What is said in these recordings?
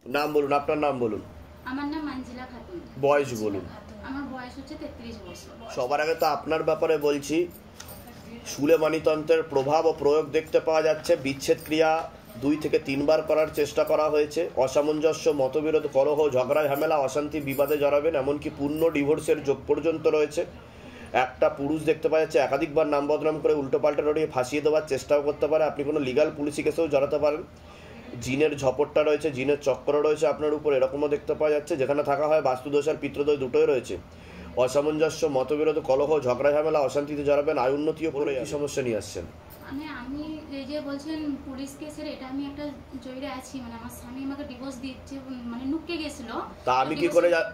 নাম বলুন, আপনার নাম বলুন। আমার নাম মঞ্জিলা খাতুন। বয়স বলুন। আমার বয়স হচ্ছে 33 বছর। সবার আগে তো আপনার ব্যাপারে বলছি, সুলেমানিতন্ত্রের প্রভাব ও প্রয়োগ দেখতে পাওয়া যাচ্ছে। বিচ্ছেদ ক্রিয়া 2 থেকে 3 বার করার চেষ্টা করা হয়েছে। অসামঞ্জস্য, মতবিরোধ, কলহ, ঝগড়া, ঝামেলা, অশান্তি, বিবাদে জড়াবেন, এমনকি পূর্ণ ডিভোর্সের যোগ পর্যন্ত রয়েছে। একটা পুরুষ দেখতে পাওয়া যাচ্ছে একাধিকবার নাম বদনাম করে উল্টোপাল্টা লড়িয়ে ফাঁসিয়ে দেওয়ার চেষ্টাও করতে পারে। আপনি কোনো লিগাল পুলিশি কেসেও জড়াতে পারেন। জিনের ঝপটটা রয়েছে, জিনের চক্র রয়েছে আপনার উপর, এরকমও দেখতে পাওয়া যাচ্ছে। যেখানে থাকা হয় বাস্তুদোষ আর পিতৃদোষ দুটোই রয়েছে। অসামঞ্জস্য, মতবিরোধ, কলহ, ঝগড়া, ঝামেলা, অশান্তিতে জড়াবেন, আয় উন্নতিও করে কি সমস্যা নিয়ে আসছেন? মানে আমি এই যে বলছেন পুলিশ কেসের, এটা আমি একটা জয়রে আছি। মানে আমার স্বামী আমাকে ডিভোর্স দিচ্ছে, মানে নুকে গেছিল। তা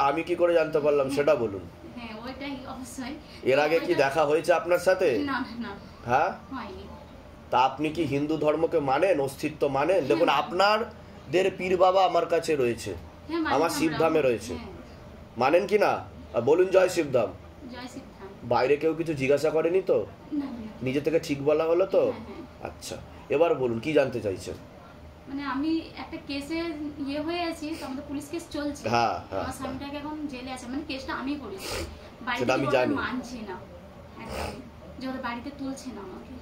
আমি কি করে জানতে পারলাম সেটা বলুন। হ্যাঁ, ওইটাই অবশ্যই। এর আগে কি দেখা হয়েছে আপনার সাথে? না না। হ্যাঁ, হয়নি। তা আপনি কি হিন্দু ধর্মকে মানেন, অস্তিত্ব মানেন? দেখুন, আপনাদের পীর বাবা আমার কাছে রয়েছে, আমার শিবধামে রয়েছে। মানেন কি না বলুন? জয় শিবধাম। জয় শিবধাম। বাইরে কেউ কিছু জিজ্ঞাসা করেনি তো? নিজে থেকে ঠিক বলা হলো তো? আচ্ছা, এবার বলুন কি জানতে চাইছেন? মানে আমি একটা কেসে হয়ে আছি, তো আমাদের পুলিশ কেস চলছে। আমার স্বামীটাকে এখন জেলে আছে, মানে কেসটা আমি করেছি। সেটা আমি জানি। মানছি না একদম, যে ওদের বাড়িতে তুলছে না আমাকে।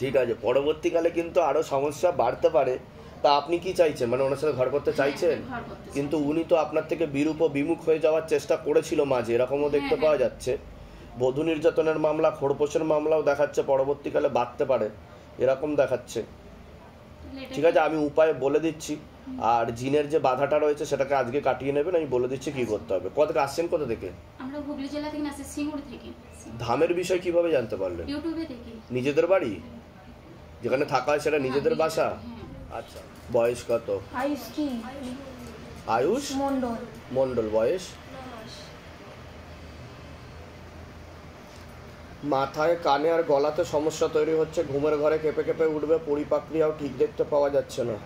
ঠিক আছে, পরবর্তীকালে কিন্তু আরো সমস্যা বাড়তে পারে। তা আপনি কি চাইছেন? মানে ওনার সাথে ঘর করতে চাইছেন? কিন্তু উনি তো আপনার থেকে বিরূপ ও বিমুখ হয়ে যাওয়ার চেষ্টা করেছিল মাঝে, এরকমও দেখতে পাওয়া যাচ্ছে। বধূ নির্যাতনের মামলা, খোরপোশের মামলাও দেখাচ্ছে পরবর্তীকালে বাড়তে পারে, এরকম দেখাচ্ছে। ঠিক আছে, আমি উপায় বলে দিচ্ছি। আর জিনের যে বাধাটা রয়েছে সেটাকে আজকে কাটিয়ে নেবেন, আমি বলে দিচ্ছি কি করতে হবে। কোথা থেকে আসছেন? কোথা থেকে? আমরা হুগলি জেলা থেকে আসছি, সিঙ্গুর থেকে। ধামের বিষয় কিভাবে জানতে পারলেন? ইউটিউবে থেকে। নিজেদের বাড়ি যেখানে থাকা হয় সেটা নিজেদের বাসা? আচ্ছা, বয়স কত? আয়ুষ কি? আয়ুষ মন্ডল। মন্ডল, বয়স? মাথায়, কানে আর গলাতে সমস্যা তৈরি হচ্ছে। ঘুমের ঘরে কেঁপে কেঁপে উঠবে। পরিপাক্রিয়াও ঠিক দেখতে পাওয়া যাচ্ছে না।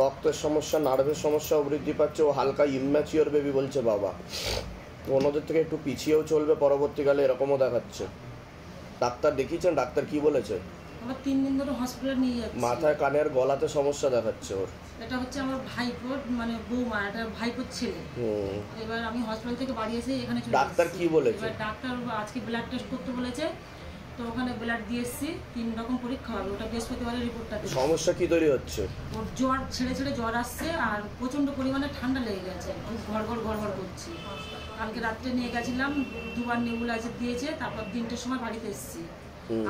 রক্তের সমস্যা, নার্ভের সমস্যাও বৃদ্ধি পাচ্ছে। ও হালকা ইম্যাচিওর বেবি বলছে বাবা। অন্যদের থেকে একটু পিছিয়েও চলবে পরবর্তীকালে, এরকমও দেখাচ্ছে। ডাক্তার দেখিয়েছেন? ডাক্তার কি বলেছে? আমার 3 দিন ধরে হসপিটালে নিয়ে যাচ্ছি। মাথায়, কানে আর গলাতে সমস্যা দেখাচ্ছে ওর। এটা হচ্ছে আমার ভাইপোর, মানে বৌমা, এটা ভাইপোর ছেলে। এবার আমি হসপিটাল থেকে বাড়ি এসে এখানে চলে। ডাক্তার কি বলেছে? এবার ডাক্তার আজকে ব্লাড টেস্ট করতে বলেছে, তো ওখানে ব্লাড দিয়ে এসেছি। 3 রকম পরীক্ষা হবে, ওটা বৃহস্পতিবারের রিপোর্টটা দেবে। সমস্যা কি তৈরি হচ্ছে? ওর জ্বর, ছেড়ে ছেড়ে জ্বর আসছে, আর প্রচন্ড পরিমাণে ঠান্ডা লেগে গেছে, ঘড়ঘড় ঘড়ঘড় করছে। কালকে রাত্রে নিয়ে গেছিলাম, 2বার নেবুলাইজার দিয়েছে, তারপর 3টের সময় বাড়িতে এসেছি।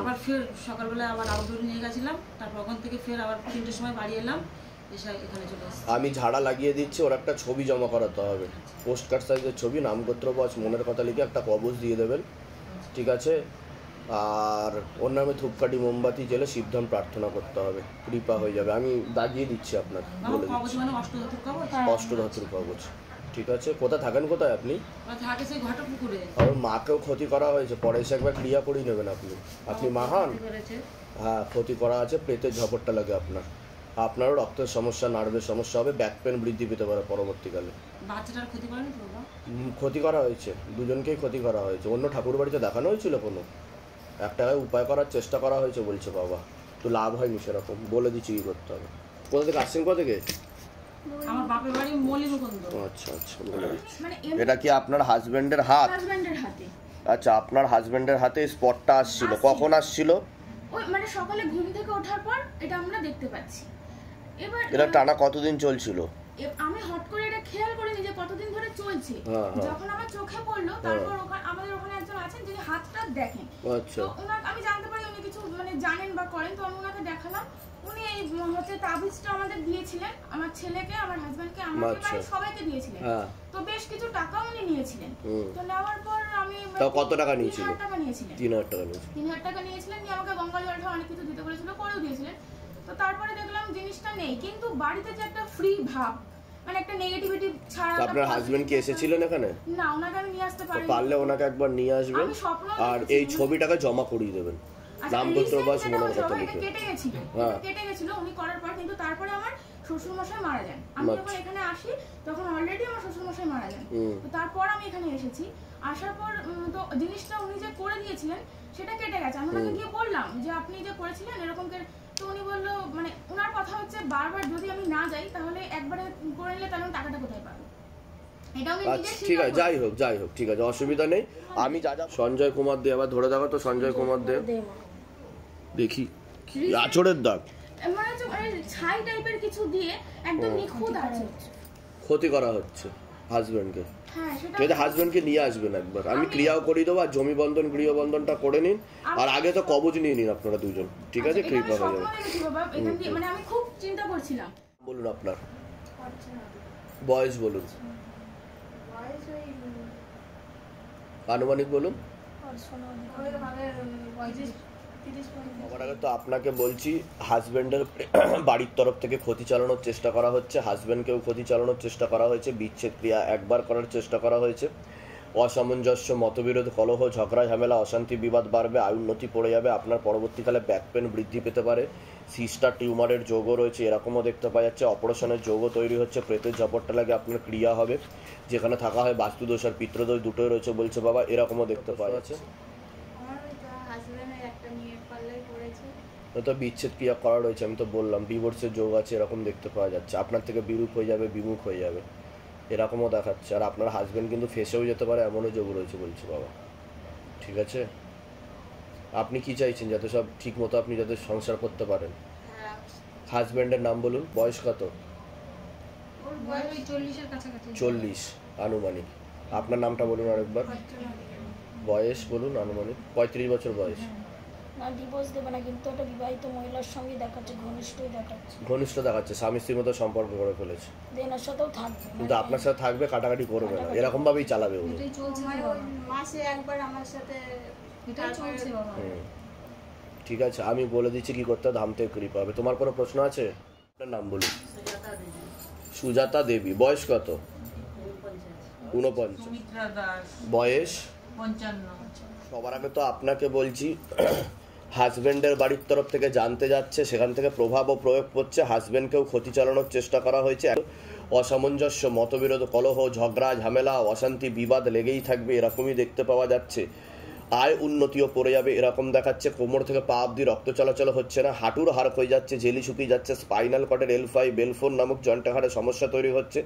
আবার ফের সকালবেলা আবার আউটডোরে নিয়ে গেছিলাম, তারপর ওখান থেকে ফের আবার 3টের সময় বাড়ি এলাম, এসে এখানে চলে এসেছি। আমি ঝাড়া লাগিয়ে দিচ্ছি, ওর একটা ছবি জমা করাতে হবে, পোস্ট কার্ড সাইজের ছবি, নামগোত্র, বয়স, মনের কথা লিখে একটা কবজ দিয়ে দেবেন, ঠিক আছে? আর ওর নামে ধূপকাঠি, মোমবাতি জেলে শিবধাম প্রার্থনা করতে হবে, কৃপা হয়ে যাবে। আমি দাগিয়ে দিচ্ছি আপনার, বলে দিচ্ছি। অষ্টধাতুর কবজ, ঠিক আছে? কোথায় থাকেন, কোথায় আপনি? আর মাকেও ক্ষতি করা হয়েছে, পরে এসে একবার ক্রিয়া করিয়ে নেবেন আপনি। আপনি মা হন? হ্যাঁ, ক্ষতি করা আছে, প্রেতের ঝপটটা লাগে আপনার। আপনারও রক্তের সমস্যা, নার্ভের সমস্যা হবে, ব্যাক পেন বৃদ্ধি পেতে পারে পরবর্তীকালে। ক্ষতি করা হয়েছে, দুজনকেই ক্ষতি করা হয়েছে। অন্য ঠাকুর বাড়িতে দেখানো হয়েছিল কোনো একটা উপায় করার চেষ্টা করা হয়েছে বলছে বাবা, তো লাভ হয়নি সেরকম। বলে দিচ্ছি কি করতে হবে। কোথা থেকে আসছেন? কোথা থেকে? আমার বাপের বাড়ি মলিমগঞ্জ। আচ্ছা আচ্ছা, বলে দিচ্ছি। এটা কি আপনার হাজবেন্ডের হাত? হাজবেন্ডের হাতে। আচ্ছা, আপনার হাজবেন্ডের হাতে স্পটটা আসছিল, কখন আসছিল? ওই মানে সকালে ঘুম থেকে ওঠার পর এটা আমরা দেখতে পাচ্ছি। এবার এটা টানা কতদিন চলছিল? আমি হট করে এটা খেয়াল করিনি যে কতদিন ধরে চলছে। যখন আমার চোখে পড়লো, তারপর আমাদের ওখানে একজন আছেন যিনি হাতটা দেখেন। তো ওনাকে আমি জানতে পারি উনি কিছু মানে জানেন বা করেন, তো আমি ওনাকে দেখালাম। উনি এই হচ্ছে তাবিজটা আমাদের দিয়েছিলেন, আমার ছেলেকে, আমার হাজবেন্ডকে, আমাকে, মানে সবাইকে দিয়েছিলেন। তো বেশ কিছু টাকা উনি নিয়েছিলেন। তো নেওয়ার পর আমি কত টাকা নিয়েছিলেন? 3,000 টাকা নিয়েছিলেন। 3,000 টাকা নিয়েছিলেন। 3,000 টাকা নিয়েছিলেন, নিয়ে আমাকে গঙ্গা জলটা অনেক কিছু দিতে বলেছিল, করেও দিয়েছিলেন। তো তারপরে দেখলাম জিনিসটা নেই, কিন্তু বাড়িতে যে একটা ফ্রি ভাব, মানে একটা নেগেটিভিটি ছাড়া। আপনার হাজবেন্ড কি এসেছিলেন এখানে? না, ওনাকে আমি নিয়ে আসতে পারিনি। পারলে ওনাকে একবার নিয়ে আসবেন, আর এই ছবিটাকে জমা করিয়ে দেবেন, নামগোত্র, বয়স, মনের কথা লিখে। কেটে গেছিল উনি করার পর, কিন্তু তারপরে আমার শ্বশুর মশাই মারা যান। আমি যখন এখানে আসি তখন অলরেডি আমার শ্বশুর মশাই মারা যান। তো তারপর আমি এখানে এসেছি। আসার পর তো জিনিসটা উনি যে করে দিয়েছিলেন সেটা কেটে গেছে। আমি ওনাকে গিয়ে বললাম যে আপনি যে করেছিলেন এরকম, তো উনি বললো, মানে ওনার কথা হচ্ছে বারবার যদি আমি না যাই তাহলে একবারে তাহলে টাকাটা কোথায় পাবো? আচ্ছা ঠিক আছে, যাই হোক ঠিক আছে, অসুবিধা নেই। আমি যা সঞ্জয় কুমার দে, আবার ধরে দেখো তো সঞ্জয় কুমার দে, দেখি আচরের দাগ ছাই টাইপের কিছু দিয়ে একদম নিখুঁত আছে, ক্ষতি করা হচ্ছে হাজবেন্ডকে। ঠিক আছে, হাজবেন্ডকে নিয়ে আসবেন একবার, আমি ক্রিয়াও করে দেবো, আর জমি বন্ধন গৃহবন্ধনটা করে নিন, আর আগে তো কবজ নিয়ে নিন আপনারা দুজন, ঠিক আছে? কৃপা হয়ে যাবে। মানে আমি খুব চিন্তা করছিলাম। বলুন আপনার বয়স, বলুন আনুমানিক বলুন। সবার আগে তো আপনাকে বলছি, হাজবেন্ডের বাড়ির তরফ থেকে ক্ষতি চালানোর চেষ্টা করা হচ্ছে, হাজবেন্ডকেও ক্ষতি চালানোর চেষ্টা করা হয়েছে, বিচ্ছেদ ক্রিয়া একবার করার চেষ্টা করা হয়েছে, অসামঞ্জস্য, মতবিরোধ, কলহ, ঝগড়া, ঝামেলা, অশান্তি, বিবাদ বাড়বে, আয়ুন্নতি পড়ে যাবে, আপনার পরবর্তীকালে ব্যাক পেন বৃদ্ধি পেতে পারে, সিস্টার টিউমারের যোগও রয়েছে, এরকমও দেখতে পাওয়া যাচ্ছে, অপারেশনের যোগও তৈরি হচ্ছে, প্রেতের ঝপটটা লাগে আপনার ক্রিয়া হবে, যেখানে থাকা হয় বাস্তুদোষ আর পিতৃদোষ দুটোই রয়েছে বলছে বাবা, এরকমও দেখতে পাওয়া যাচ্ছে। তো বিচ্ছেদ ক্রিয়া করা রয়েছে, আমি তো বললাম ডিভোর্সের যোগ আছে, এরকম দেখতে পাওয়া যাচ্ছে, আপনার থেকে বিরূপ হয়ে যাবে, বিমুখ হয়ে যাবে, এরকমও দেখাচ্ছে, আর আপনার হাজবেন্ড কিন্তু ফেসেও যেতে পারে, এমনও যোগ রয়েছে বলছে বাবা। ঠিক আছে, আপনি কি চাইছেন? যাতে সব ঠিক মতো আপনি যাতে সংসার করতে পারেন। হাজবেন্ডের নাম বলুন, বয়স কত? 40 আনুমানিক। আপনার নামটা বলুন আরেকবার। বয়স বলুন আনুমানিক। 35 বছর বয়স। না, ডিভোর্স দেবে না, কিন্তু একটা বিবাহিত মহিলার সঙ্গে দেখাচ্ছে, ঘনিষ্ঠ দেখাচ্ছে, স্বামী স্ত্রীর মতো সম্পর্ক করে ফেলেছে, দেনার সাথেও থাকবে, কিন্তু আপনার সাথে থাকবে, কাটাকাটি করবে না, এরকম ভাবেই চালাবে উনি। মাসে একবার আমার সাথে এটাই চলছে বাবা। ঠিক আছে, আমি বলে দিচ্ছি কি করতে, ধাম থেকে কৃপা হবে। তোমার কোনো প্রশ্ন আছে? আপনার নাম বলুন। সুজাতা দেবী। বয়স কত? 49। বয়স 55। সবার আগে তো আপনাকে বলছি, হাজবেন্ডের বাড়ির তরফ থেকে জানতে যাচ্ছে, সেখান থেকে প্রভাব ও প্রয়োগ করছে, হাজবেন্ডকেও ক্ষতি চালানোর চেষ্টা করা হয়েছে, অসামঞ্জস্য, মতবিরোধ, কলহ, ঝগড়া, ঝামেলা, অশান্তি, বিবাদ লেগেই থাকবে, এরকমই দেখতে পাওয়া যাচ্ছে। আয় উন্নতিও পড়ে যাবে এরকম দেখাচ্ছে, কোমর থেকে পা অব্দি রক্ত চলাচল হচ্ছে না, হাঁটুর হাড় হয়ে যাচ্ছে, জেলি শুকিয়ে যাচ্ছে, স্পাইনাল কর্ডের L5 L4 নামক জয়েন্টের হাড়ে সমস্যা তৈরি হচ্ছে,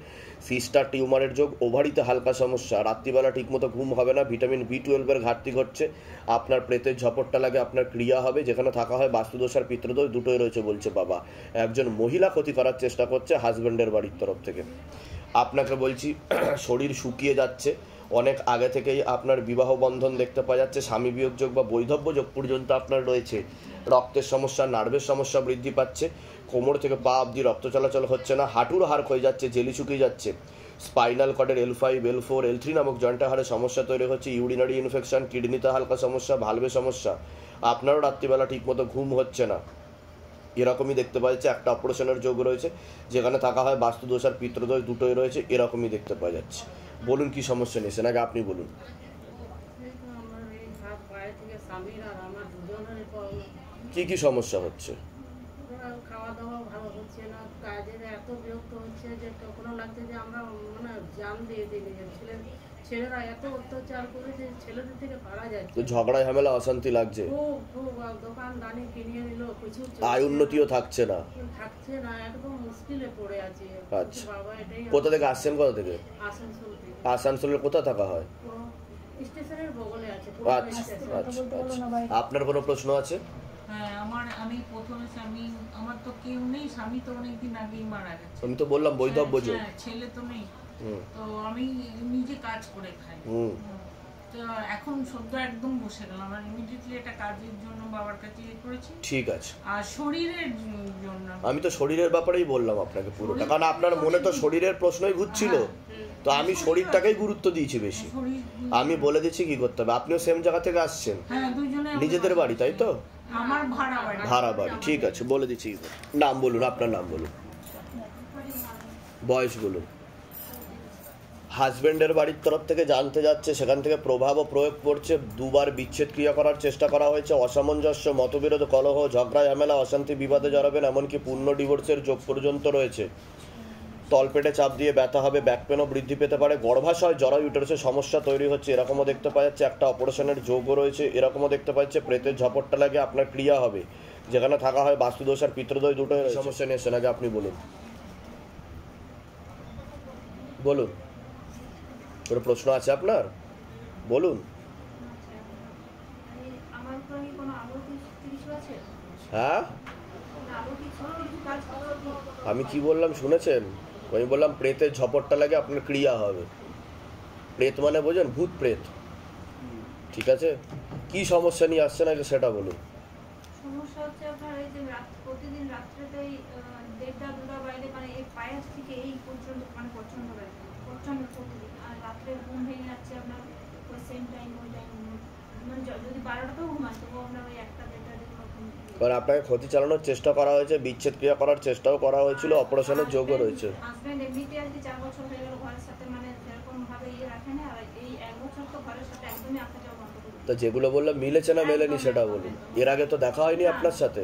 সিস্টার টিউমারের যোগ, ওভারিতে হালকা সমস্যা, রাত্রিবেলা ঠিকমতো ঘুম হবে না, ভিটামিন B12 এর ঘাটতি ঘটছে, আপনার প্রেতের ঝপটটা লাগে, আপনার ক্রিয়া হবে, যেখানে থাকা হয় বাস্তুদোষ আর পিতৃদোষ দুটোই রয়েছে বলছে বাবা। একজন মহিলা ক্ষতি করার চেষ্টা করছে হাজবেন্ডের বাড়ির তরফ থেকে। আপনাকে বলছি, শরীর শুকিয়ে যাচ্ছে, অনেক আগে থেকেই আপনার বিবাহ বন্ধন দেখতে পাওয়া যাচ্ছে, স্বামী বিয়োগ যোগ বা বৈধব্য যোগ পর্যন্ত আপনার রয়েছে, রক্তের সমস্যা, নার্ভের সমস্যা বৃদ্ধি পাচ্ছে, কোমর থেকে পা অব্দি রক্ত চলাচল হচ্ছে না, হাঁটুর হাড় হয়ে যাচ্ছে, জেলি শুকিয়ে যাচ্ছে, স্পাইনাল কর্ডের L5 L4 L3 নামক জয়েন্টের হাড়ে সমস্যা তৈরি হচ্ছে, ইউরিনারি ইনফেকশন, কিডনিতে হালকা সমস্যা, ভালভে সমস্যা, আপনারও রাত্রিবেলা ঠিকমতো ঘুম হচ্ছে না, এরকমই দেখতে পাওয়া যাচ্ছে। একটা অপারেশনের যোগ রয়েছে, যেখানে থাকা হয় বাস্তুদোষ আর পিতৃদোষ দুটোই রয়েছে, এরকমই দেখতে পাওয়া যাচ্ছে। বলুন কি সমস্যা নিয়েছেন, আগে আপনি বলুন। কি কি সমস্যা হচ্ছে? খাওয়া দাওয়া ভালো হচ্ছে না, কাজের এত বিরক্ত হচ্ছে যে কখনো লাগছে যে আমরা মানে জান দিয়ে দিই, ছেলেরা এত অত্যাচার করেছে, ছেলেদের থেকে পারা যাচ্ছে, ঝগড়া ঝামেলা অশান্তি লাগছে, খুব দোকান দানি কিনিয়ে নিল, কিছু আয় উন্নতিও থাকছে না, একদম মুশকিলে পড়ে আছি। আচ্ছা, কোথা থেকে আসছেন? কোথা থেকে? আসানসোলের কোথায় থাকা হয়? স্টেশনের বগলে আছে। আচ্ছা, আপনার কোনো প্রশ্ন আছে? হ্যাঁ, আমি প্রথমে আমার তো কেউ নেই, স্বামী তো অনেকদিন আগেই মারা গেছে, আমি তো বললাম বৈধব্য যোগ, ছেলে তো নেই, তো আমি নিজে কাজ করে খাই, তো এখন সদ্য একদম বসে গেলাম, আর ইমিডিয়েটলি একটা কাজের জন্য বাবার কাছে করেছি। ঠিক আছে, আর শরীরের জন্য আমি তো শরীরের ব্যাপারেই বললাম আপনাকে পুরোটা, কারণ আপনার মনে তো শরীরের প্রশ্নই ঘুরছিল, তো আমি শরীরটাকেই গুরুত্ব দিয়েছি বেশি। আমি বলে দিচ্ছি কি করতে হবে। আপনিও সেম জায়গা থেকে আসছেন, নিজেদের বাড়ি তাই তো? আমার ভাড়া বাড়ি। ঠিক আছে, বলে দিচ্ছি। নাম বলুন, আপনার নাম বলুন, বয়স বলুন। হাজবেন্ডের বাড়ির তরফ থেকে জানতে যাচ্ছে, সেখান থেকে প্রভাব ও প্রয়োগ করছে, দুবার বিচ্ছেদ ক্রিয়া করার চেষ্টা করা হয়েছে, অসামঞ্জস্য, মতবিরোধ, কলহ, ঝগড়া ঝামেলা, অশান্তি, বিবাদে জড়াবেন, এমনকি পূর্ণ ডিভোর্সের যোগ পর্যন্ত রয়েছে, তলপেটে চাপ দিয়ে ব্যথা হবে, ব্যাক পেনও বৃদ্ধি পেতে পারে, গর্ভাশয়, জরায়ু, ইউটেরাসে সমস্যা তৈরি হচ্ছে, এরকমও দেখতে পাওয়া যাচ্ছে, একটা অপারেশনের যোগও রয়েছে, এরকমও দেখতে পাচ্ছে, প্রেতের ঝপটটা লাগে, আপনার ক্রিয়া হবে, যেখানে থাকা হয় বাস্তুদোষ আর পিতৃদোষ দুটোই সমস্যা নিয়ে এসেছেন, আগে আপনি বলুন। বলুন, কোনো প্রশ্ন আছে আপনার? বলুন। হ্যাঁ, আমি কি বললাম শুনেছেন? আমি বললাম প্রেতের ঝপটটা লাগে আপনার ক্রিয়া হবে। প্রেত মানে বোঝেন? ভূত প্রেত। ঠিক আছে, কি সমস্যা নিয়ে আসছেন আগে সেটা বলুন। সমস্যা হচ্ছে আপনার এই যে প্রতিদিন রাত্রেতেই দেড়টা দুটা বাইরে মানে এই পায়ের থেকে এই পর্যন্ত মানে প্রচন্ড প্রতিদিন, আর রাত্রে ঘুম ভেঙে যাচ্ছে আপনার ওই সেম টাইম ওই টাইম, মানে যদি 12টাতেও ঘুমান তবুও আপনার ওই 1টা 1:30 দিন মতন। কারণ আপনাকে ক্ষতি চালানোর চেষ্টা করা হয়েছে, বিচ্ছেদ ক্রিয়া করার চেষ্টাও করা হয়েছিল, অপারেশনের যোগও রয়েছে। হাজবেন্ড এমনিতে আজকে 4 বছর হয়ে গেল ঘরের সাথে মানে সেরকম ভাবে রাখে না, আর এই 1 বছর তো ঘরের সাথে একদমই আসা যাওয়া বন্ধ করে দিয়েছে। তা যেগুলো বললাম মিলেছে না মেলেনি সেটা বলুন। এর আগে তো দেখা হয়নি আপনার সাথে,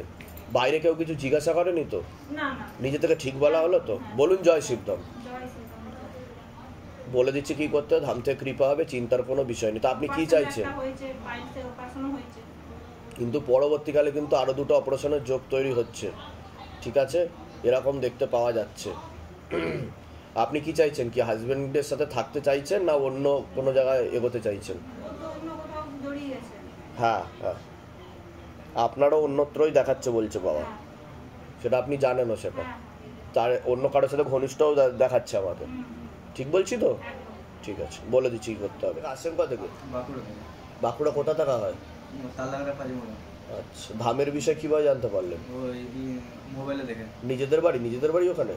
বাইরে কেউ কিছু জিজ্ঞাসা করেনি তো? না না, নিজে থেকে ঠিক বলা হলো তো? বলুন জয় শিবদম। বলে দিচ্ছি কি করতে হবে, ধাম থেকে কৃপা হবে, চিন্তার কোনো বিষয় নেই। তো আপনি কি চাইছেন? কিন্তু পরবর্তীকালে কিন্তু আরো 2টো অপারেশনের যোগ তৈরি হচ্ছে, ঠিক আছে? এরকম দেখতে পাওয়া যাচ্ছে। আপনি কি চাইছেন? কি হাজবেন্ডের সাথে থাকতে চাইছেন না অন্য কোনো জায়গায় এগোতে চাইছেন? হ্যাঁ হ্যাঁ, আপনারও অন্যত্রই দেখাচ্ছে বলছে বাবা, সেটা আপনি জানেনও, সেটা তার অন্য কারোর সাথে ঘনিষ্ঠও দেখাচ্ছে আমাকে, ঠিক বলছি তো? ঠিক আছে, বলে দিচ্ছি কি করতে হবে। আসেন কোথা থেকে? বাঁকুড়া। কোথা থাকা হয়? আচ্ছা, ধামের বিষয় কিভাবে জানতে পারলেন? মোবাইলে দেখে। নিজেদের বাড়ি ওখানে?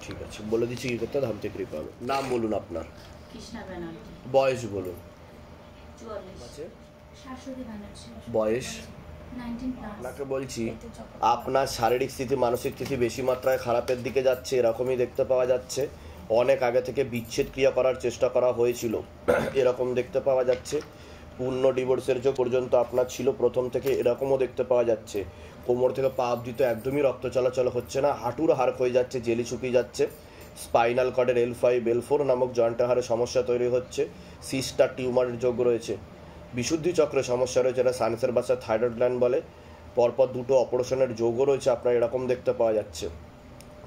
ঠিক আছে, বলে দিচ্ছি কি করতে ধাম থেকে কৃপা হবে। নাম বলুন আপনার। কৃষ্ণা ব্যানার্জি। বয়স বলুন। 44। শাশ্বতী ব্যানার্জি। বয়স? 19+। আপনাকে বলছি আপনার শারীরিক স্থিতি মানসিক স্থিতি বেশি মাত্রায় খারাপের দিকে যাচ্ছে, এরকমই দেখতে পাওয়া যাচ্ছে। অনেক আগে থেকে বিচ্ছেদ ক্রিয়া করার চেষ্টা করা হয়েছিল, এরকম দেখতে পাওয়া যাচ্ছে। পূর্ণ ডিভোর্সের যে পর্যন্ত আপনার ছিল প্রথম থেকে, এরকমও দেখতে পাওয়া যাচ্ছে। কোমর থেকে পা অবধি তো একদমই রক্ত চলাচল হচ্ছে না, হাঁটুর হাড় হয়ে যাচ্ছে, জেলি শুকিয়ে যাচ্ছে। স্পাইনাল কর্ডের L5 L4 নামক জয়েন্টের হাড়ে সমস্যা তৈরি হচ্ছে। সিস্টার টিউমারের যোগ রয়েছে। বিশুদ্ধি চক্রে সমস্যা রয়েছে, এটা সাইনাসের বাচ্চা থাইরয়েড গ্ল্যান্ড বলে। পরপর 2টো অপারেশনের যোগও রয়েছে, আপনার এরকম দেখতে পাওয়া যাচ্ছে।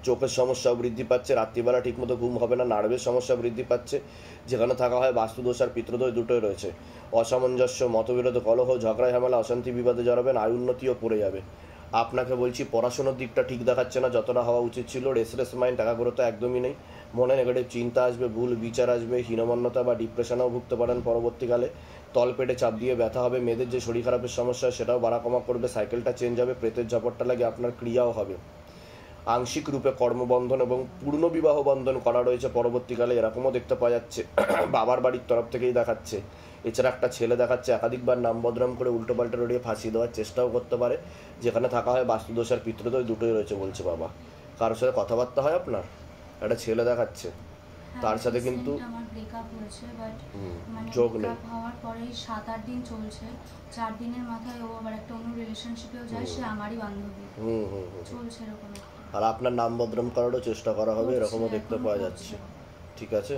চোখের সমস্যাও বৃদ্ধি পাচ্ছে, রাত্রিবেলা ঠিকমতো ঘুম হবে না, নার্ভের সমস্যা বৃদ্ধি পাচ্ছে। যেখানে থাকা হয় বাস্তুদোষ আর পিতৃদোষ দুটোই রয়েছে। অসামঞ্জস্য, মতবিরোধ, কলহ, ঝগড়া, ঝামেলা, অশান্তি, বিবাদে জড়াবেন, আয় উন্নতিও পড়ে যাবে। আপনাকে বলছি পড়াশোনার দিকটা ঠিক দেখাচ্ছে না, যতটা হওয়া উচিত ছিল। রেসলেস মাইন্ড, একাগ্রতা একদমই নেই। মনে নেগেটিভ চিন্তা আসবে, ভুল বিচার আসবে, হীনমন্যতা বা ডিপ্রেশনেও ভুগতে পারেন পরবর্তীকালে। তলপেটে চাপ দিয়ে ব্যথা হবে, মেয়েদের যে শরীর খারাপের সমস্যা সেটাও বাড়া কমা করবে, সাইকেলটা চেঞ্জ হবে, প্রেতের ঝপটটা লাগে, আপনার ক্রিয়াও হবে। আংশিক রূপে কর্মবন্ধন এবং পূর্ণ বিবাহ বন্ধন করা রয়েছে পরবর্তীকালে, এরকমও দেখতে পাওয়া যাচ্ছে। বাবার বাড়ির তরফ থেকেই দেখাচ্ছে। এছাড়া একটা ছেলে দেখাচ্ছে, একাধিকবার নাম বদনাম করে উল্টোপাল্টা রড়িয়ে ফাঁসিয়ে দেওয়ার চেষ্টাও করতে পারে। যেখানে থাকা হয় বাস্তুদোষ আর পিতৃদোষ দুটোই রয়েছে বলছে বাবা। কারোর সাথে কথাবার্তা হয় আপনার? একটা ছেলে দেখাচ্ছে, তার সাথে কিন্তু আমার ব্রেকআপ হয়েছে, বাট মানে যোগ নেই। ব্রেকআপ হওয়ার পরেই 7-8 দিন চলছে। 4 দিনের মাথায় ও আবার একটা অন্য রিলেশনশিপেও যায়, সে আমারই বান্ধবী। চলছে এরকম। আর আপনার নাম বদনাম করারও চেষ্টা করা হবে, এরকমও দেখতে পাওয়া যাচ্ছে, ঠিক আছে?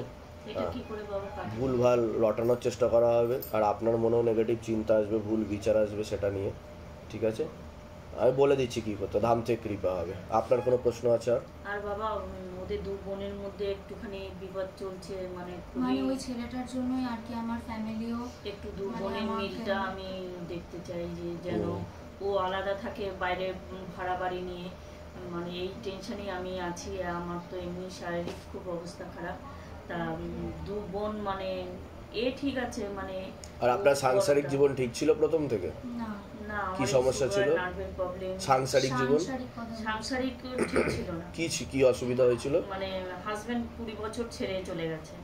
ভুলভাল রটানোর চেষ্টা করা হবে, আর আপনার মনেও নেগেটিভ চিন্তা আসবে, ভুল বিচার আসবে সেটা নিয়ে, ঠিক আছে? আমি বলে দিচ্ছি কি করতে, ধাম থেকে কৃপা হবে। আপনার কোনো প্রশ্ন আছে? আর বাবা ওদের 2 বোনের মধ্যে একটুখানি বিবাদ চলছে, মানে ওই ছেলেটার জন্যই আর কি আমার ফ্যামিলিও একটু 2 বোনের মিলটা আমি দেখতে চাই, যে যেন ও আলাদা থাকে বাইরে ভাড়া বাড়ি নিয়ে, মানে এই টেনশনই আমি আছি। আমার তো এমনি শারীরিক খুব অবস্থা খারাপ, তা 2 বোন মানে ঠিক আছে মানে। আর আপনার সাংসারিক জীবন ঠিক ছিল প্রথম থেকে? না না, কি সমস্যা ছিল? সাংসারিক জীবন সাংসারিক ঠিক ছিল না। কি অসুবিধা হয়েছিল? মানে হাজবেন্ড 20 বছর ছেড়ে চলে গেছে।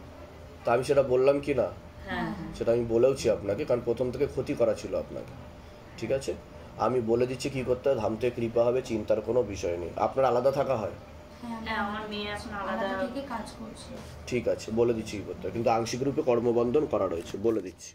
তা আমি সেটা বললাম কি না? হ্যাঁ, সেটা আমি বলেওছি আপনাকে, কারণ প্রথম থেকে ক্ষতি করা ছিল আপনাকে, ঠিক আছে? আমি বলে দিচ্ছি কি করতে হবে, ধাম থেকে কৃপা হবে, চিন্তার কোনো বিষয় নেই। আপনার আলাদা থাকা হয়? হ্যাঁ, আমার মেয়ে এখন আলাদা থেকে কাজ করছে। ঠিক আছে, বলে দিচ্ছি কি করতে হবে, কিন্তু আংশিক রূপে কর্মবন্ধন করা রয়েছে, বলে দিচ্ছি।